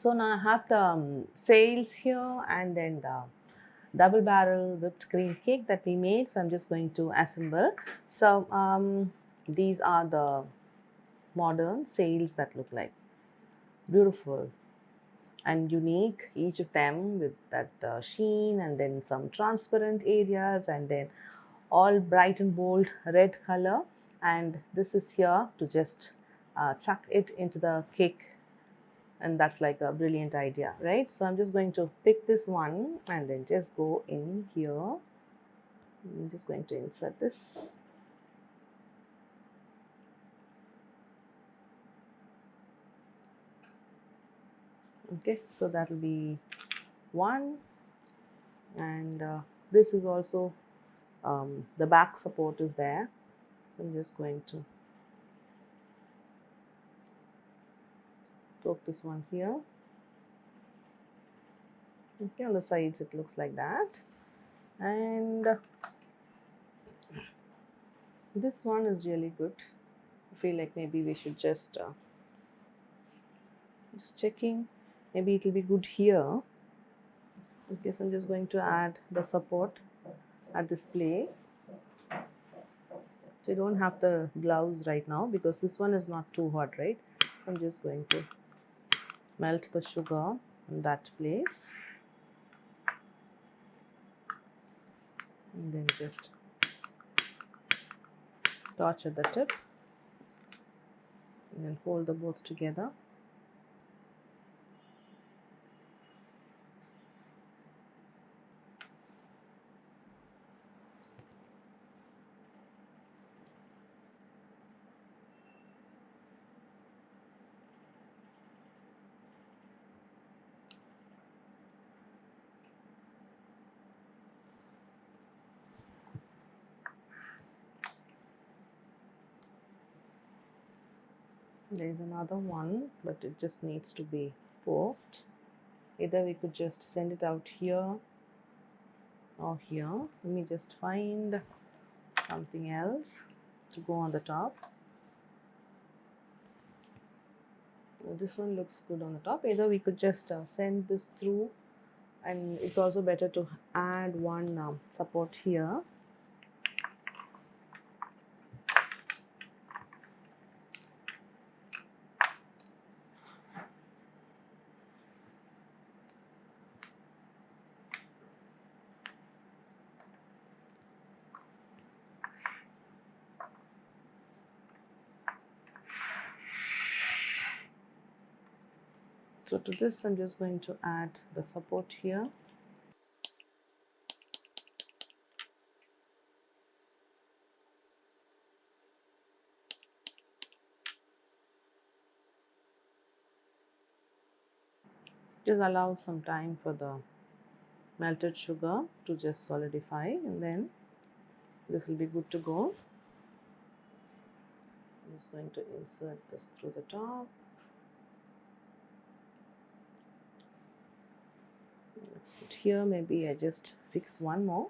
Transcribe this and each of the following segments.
So now I have the sails here and then the double barrel whipped cream cake that we made. So I'm just going to assemble. So these are the modern sails that look like beautiful and unique, each of them with that sheen and then some transparent areas and then all bright and bold red color. And this is here to just chuck it into the cake, and that's like a brilliant idea, right? So I'm just going to pick this one and then just go in here. I'm just going to insert this. Okay, so that will be one, and this is also the back support is there. I'm just going to poke this one here. Okay, on the sides it looks like that, and this one is really good. I feel like maybe we should just checking, maybe it will be good here. Okay, so I'm just going to add the support at this place. So you don't have the gloves right now because this one is not too hot, right? I'm just going to melt the sugar in that place and then just touch at the tip and then hold the both together. There is another one, but it just needs to be poked. Either we could just send it out here or here. Let me just find something else to go on the top. This one looks good on the top. Either we could just send this through, and it's also better to add one support here. So to this I'm just going to add the support here. Just allow some time for the melted sugar to just solidify, and then this will be good to go. I'm just going to insert this through the top. Let's put here, maybe I just fix one more.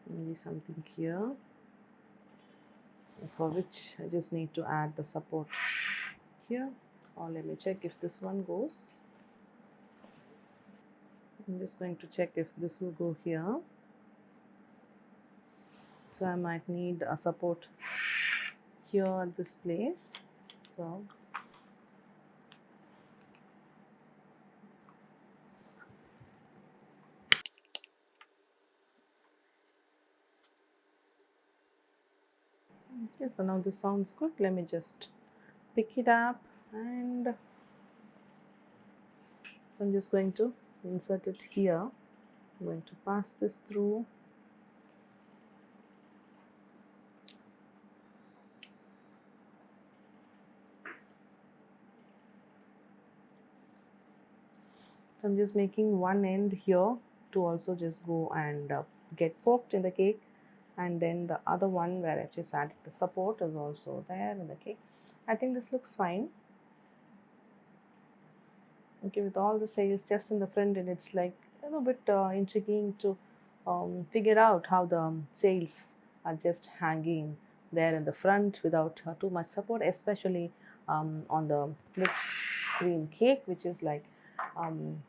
Maybe something here, for which I just need to add the support here. Or let me check if this one goes. I'm just going to check if this will go here. So I might need a support here at this place. So okay, so now this sounds good. Let me just pick it up, and so I'm just going to insert it here. I'm going to pass this through. So I'm just making one end here to also just go and get poked in the cake, and then the other one where I just added the support is also there in the cake. I think this looks fine. okay, with all the sails just in the front, and it's like a bit intriguing to figure out how the sails are just hanging there in the front without too much support, especially on the whipped cream cake, which is like um,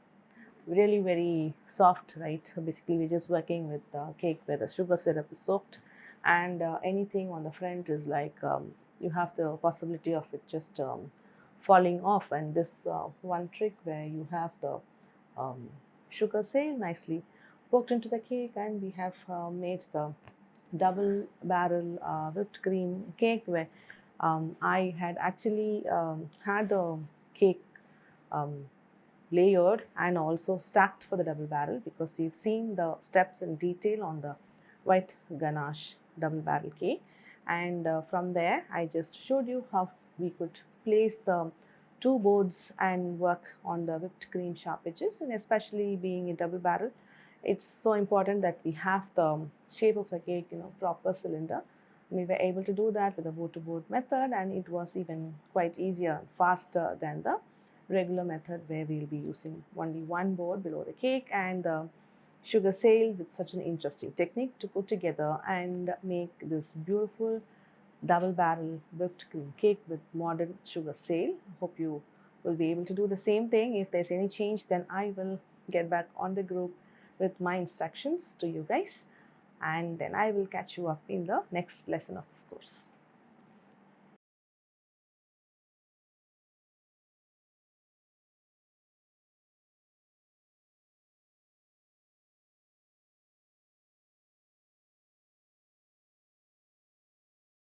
really very soft, right? Basically we're just working with cake where the sugar syrup is soaked, and anything on the front is like you have the possibility of it just falling off. And this one trick where you have the um, sugar sail nicely poked into the cake, and we have made the double barrel whipped cream cake where I had actually had the cake um, layered and also stacked for the double barrel, because we've seen the steps in detail on the white ganache double barrel cake. And from there I just showed you how we could place the two boards and work on the whipped cream sharp edges. And especially being a double barrel, it's so important that we have the shape of the cake, proper cylinder. We were able to do that with the board to board method, and it was even quite easier, faster than the regular method where we'll be using only one board below the cake and the sugar sail, with such an interesting technique to put together and make this beautiful double barrel whipped cream cake with modern sugar sail. Hope you will be able to do the same thing. If there's any change, then I will get back on the group with my instructions to you guys, and then I will catch you up in the next lesson of this course.